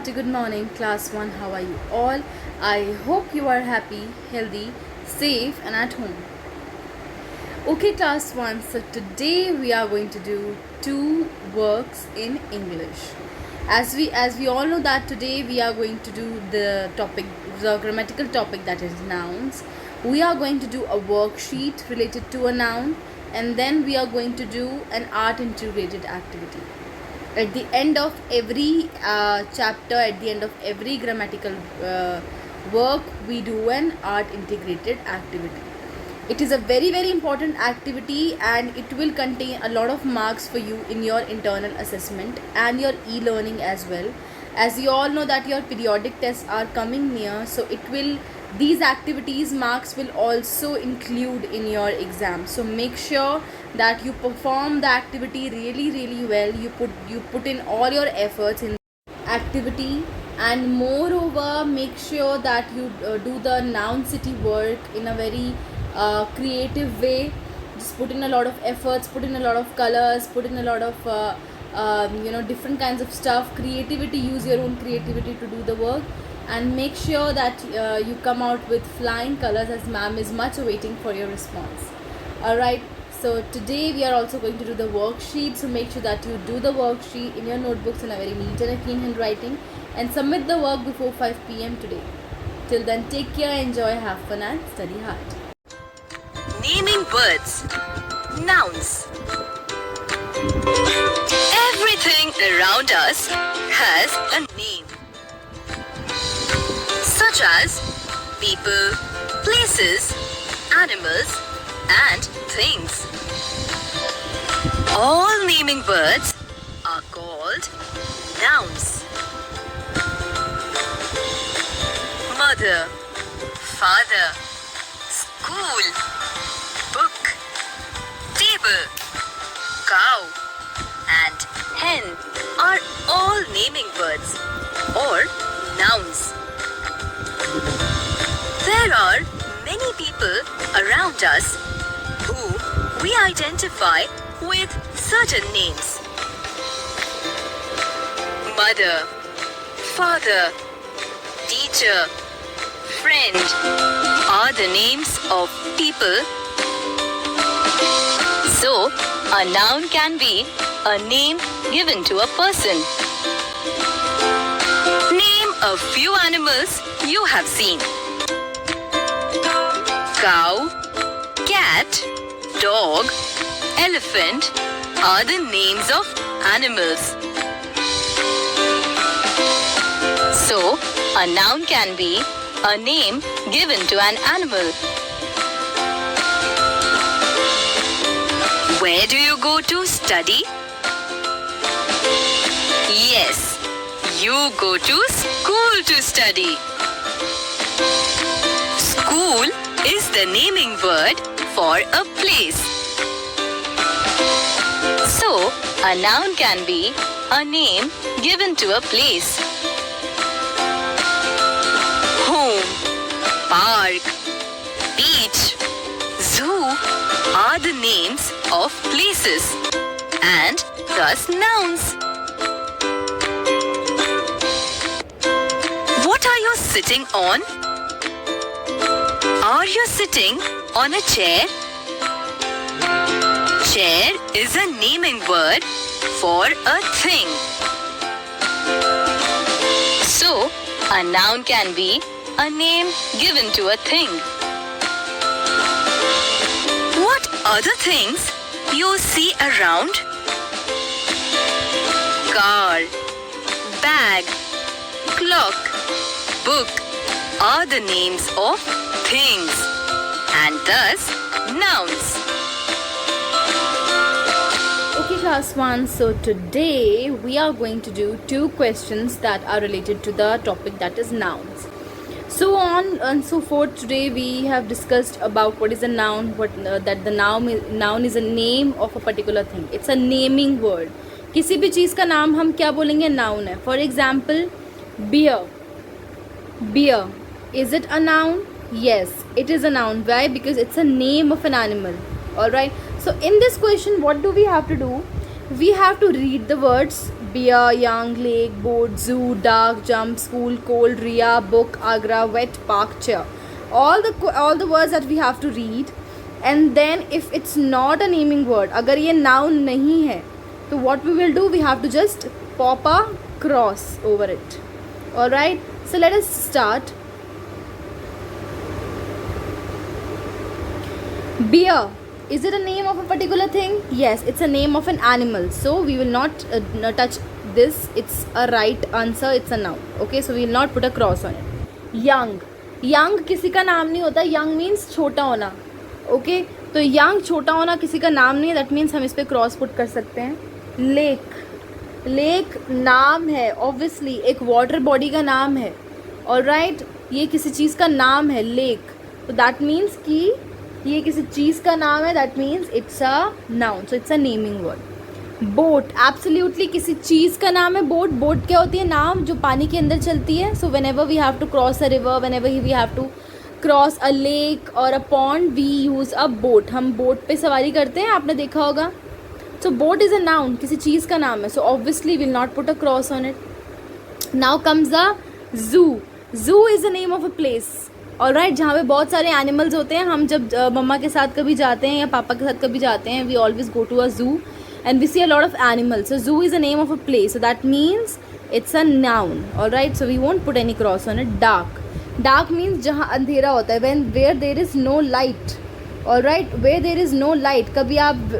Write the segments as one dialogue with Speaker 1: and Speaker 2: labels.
Speaker 1: very good morning, class 1. How are you all? I hope you are happy, healthy, safe, and at home. Okay, class 1. So today we are going to do two works in English. As we all know that today we are going to do the grammatical topic, that is nouns. We are going to do a worksheet related to a noun, and then we are going to do an art integrated activity. At the end of every chapter, at the end of every grammatical work, we do an art integrated activity. It is a very very important activity, and it will contain a lot of marks for you in your internal assessment and your e-learning as well. As you all know that your periodic tests are coming near, so these activities marks will also include in your exam. So make sure that you perform the activity really well. You put in all your efforts in activity, and moreover make sure that you do the noun city work in a very creative way. Just put in a lot of efforts, put in a lot of colors, put in a lot of different kinds of stuff, creativity. Use your own creativity to do the work, and make sure that you come out with flying colors, as ma'am is much awaiting for your response. Alright, so today we are also going to do the worksheet, so make sure that you do the worksheet in your notebooks in a very neat and a clean handwriting, and submit the work before 5 p.m. today. Till then, take care, enjoy, have fun, and study hard.
Speaker 2: Naming words. Nouns. Everything around us has a name, such as people, places, animals, and things. All naming words are called nouns. Mother, father, school, book, table, cow, and hen are all naming words or nouns. There are many people around us who we identify with certain names. Mother, father, teacher, friend are the names of people. So, a noun can be a name given to a person. Name a few animals you have seen. Cow, cat, dog, elephant are the names of animals. So, a noun can be a name given to an animal. Where do you go to study? Yes, you go to school to study. School is the naming word for a place. So, a noun can be a name given to a place. Home, park, beach, zoo are the names of places and thus nouns. What are you sitting on? Are you sitting on a chair? Chair is a naming word for a thing. So, a noun can be a name given to a thing. What other things you see around? Car, bag, clock, book are the names of things and thus nouns.
Speaker 1: Okay, class 1. So today we are going to do two questions that are related to the topic, that is nouns. So on and so forth. Today we have discussed about what is a noun, that the noun is a name of a particular thing. It's a naming word. किसी भी चीज़ का नाम हम क्या बोलेंगे? Noun है. For example, beer. Beer. Is it a noun? Yes, it is a noun. Why? Because it's a name of an animal. Alright. So in this question, what do we have to do? We have to read the words beer, young, lake, boat, zoo, dark, jump, school, cold, Ria, book, Agra, wet, park, chair. All the words that we have to read, and then if it's not a naming word, अगर ये noun नहीं है, तो what we will do, we have to just pop a cross over it. Alright, so let us start. Beer. Is it a name of a particular thing? Yes, it's a name of an animal. So we will not touch this. It's a right answer. It's a noun. Okay, so we will not put a cross on it. Young. Young किसी का नाम नहीं होता. Young means छोटा होना. Okay, तो young छोटा होना किसी का नाम नहीं है. That means हम इस पे cross put कर सकते हैं. Lake. Lake नाम है. Obviously एक water body का नाम है. Alright, ये किसी चीज़ का नाम है. Lake. तो that means कि ये किसी चीज़ का नाम है. That means it's a noun, so it's a naming word. Boat. Absolutely किसी चीज़ का नाम है बोट. बोट क्या होती है? नाव जो पानी के अंदर चलती है. So whenever we have to cross a river, whenever we have to cross a lake और a pond, we use a boat. हम बोट पे सवारी करते हैं, आपने देखा होगा. So boat is a noun, किसी चीज़ का नाम है. So obviously will not put a cross on it. Now comes the zoo. Zoo is the name of a place. Alright, जहाँ पे बहुत सारे एनिमल्स होते हैं. हम जब मम्मा के साथ कभी जाते हैं या पापा के साथ कभी जाते हैं, we always go to a zoo and we see a lot of animals. So zoo is a name of a place, so that means it's a noun. Alright, so we won't put any cross on it. Dark. Dark means जहाँ अंधेरा होता है. Where there is no light. Alright, where there is no light. कभी आप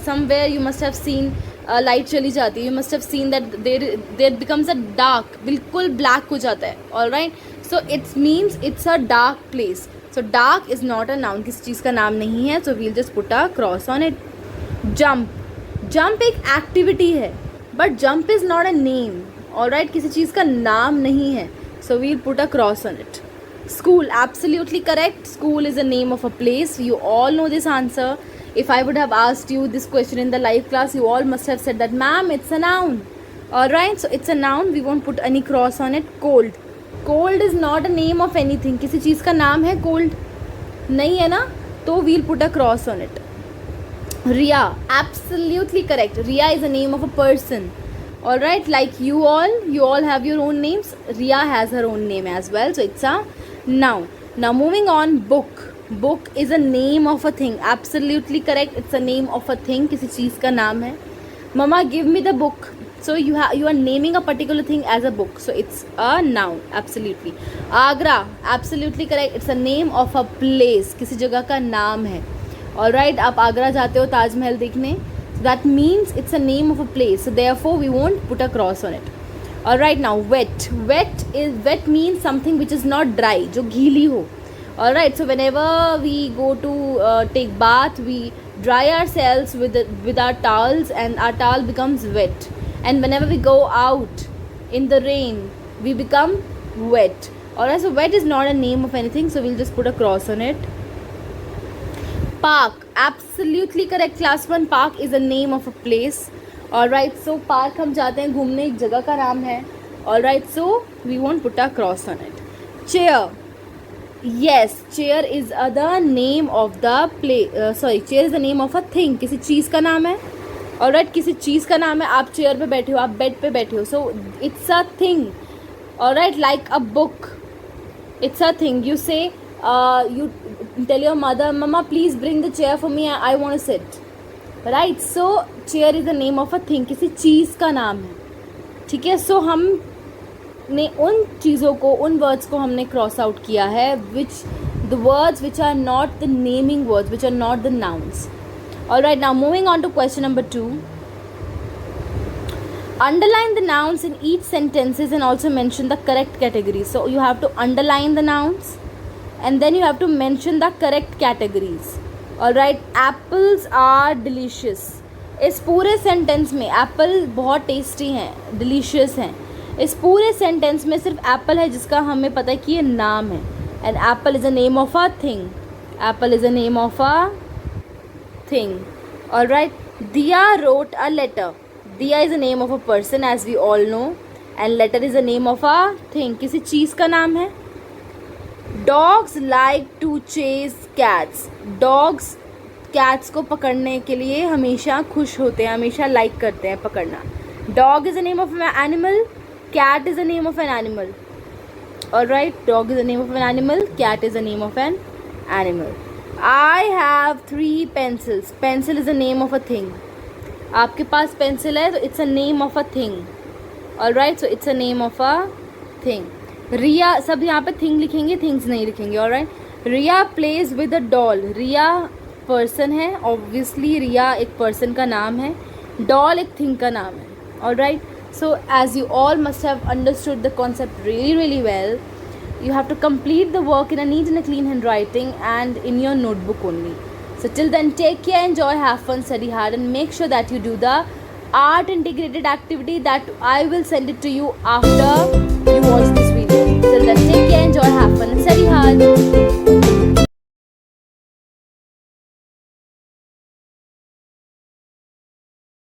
Speaker 1: somewhere you must have seen light चली जाती है. You must have seen that there becomes a dark, बिल्कुल ब्लैक हो जाता है. Alright, so it means it's a dark place. So dark is not a noun, किसी चीज़ का नाम नहीं है. So we'll just put a cross on it. Jump. Jump एक activity है, but jump is not a name. Alright, किसी चीज़ का नाम नहीं है. So we'll put a cross on it. School. Absolutely correct. School is a name of a place. You all know this answer. If I would have asked you this question in the live class, you all must have said that, ma'am, it's a noun. Alright, so it's a noun. We won't put any cross on it. Cold. Cold is not a name of any thing. किसी चीज़ का नाम है cold नहीं है ना, तो we'll put a cross on it. Riya. Absolutely correct. Riya is a name of a person. Alright, like you all have your own names. Riya has her own name as well, so it's a noun. Now moving on, book. Book is a name of a thing. Absolutely correct. It's a name of a thing. किसी चीज़ का नाम है. Mama, give me the book. So you are naming a particular thing as a book. So it's a noun. Absolutely. Agra. Absolutely correct. It's a name of a place. किसी जगह का नाम है. Alright, आप आगरा जाते हो ताजमहल देखने. So that means it's a name of a place. So therefore we won't put a cross on it. Alright, now wet. Wet means something which is not dry, जो गीली हो. Alright, so whenever we go to take bath, we dry ourselves with our towels and our towel becomes wet. And whenever we go out in the rain, we become wet. Alright, so wet is not a name of anything, so we'll just put a cross on it. Park. Absolutely correct. Class 1. Park is a name of a place. Alright, so park हम जाते हैं घूमने, एक जगह का नाम है. Alright, so we won't put a cross on it. Chair. Yes, chair is the name of the chair is the name of a thing. किसी चीज़ का नाम है. ऑलराइट, किसी चीज़ का नाम है. आप चेयर पे बैठे हो, आप बेड पे बैठे हो. So it's a thing. Alright, like a book. It's a thing. You say you tell your mother, मम्मा please bring the chair for me, I want to sit. Right, so chair is the name of a thing. किसी चीज़ का नाम है. ठीक है, सो हम ने उन चीज़ों को, उन वर्ड्स को हमने क्रॉस आउट किया है, the words which are not the naming words, which are not the nouns. Alright, now moving on to question number 2. Underline the nouns in each sentences and also mention the correct categories. So you have to underline the nouns and then you have to mention the correct categories. Alright, apples are delicious. इस पूरे sentence में Apple बहुत tasty हैं, delicious हैं. इस पूरे sentence में सिर्फ एप्पल है जिसका हमें पता है कि ये नाम है. And Apple is a name of a thing. Apple is a name of a thing. Alright, Diya wrote a letter. Diya is the name of a person, as we all know, and letter is the name of a thing. किसी चीज़ का नाम है. Dogs like to chase cats. Dogs cats को पकड़ने के लिए हमेशा खुश होते हैं, हमेशा like करते हैं पकड़ना. Dog is the name of an animal. Cat is the name of an animal. Alright, dog is the name of an animal. Cat is the name of an animal. I have 3 pencils. Pencil is the name of a thing. आपके पास pencil है तो it's a name of a thing. Alright, so it's a name of a thing. Riya, सब यहाँ पे thing लिखेंगे, things नहीं लिखेंगे. Alright. Riya plays with a doll. Riya person है. Obviously Riya एक person का नाम है. Doll एक thing का नाम है. Alright. So as you all must have understood the concept really well, you have to complete the work in a neat and a clean handwriting and in your notebook only. So till then, take care, enjoy, have fun, study hard, and make sure that you do the art integrated activity that I will send it to you after you watch this video. Till then, take care, enjoy, have fun, and study hard.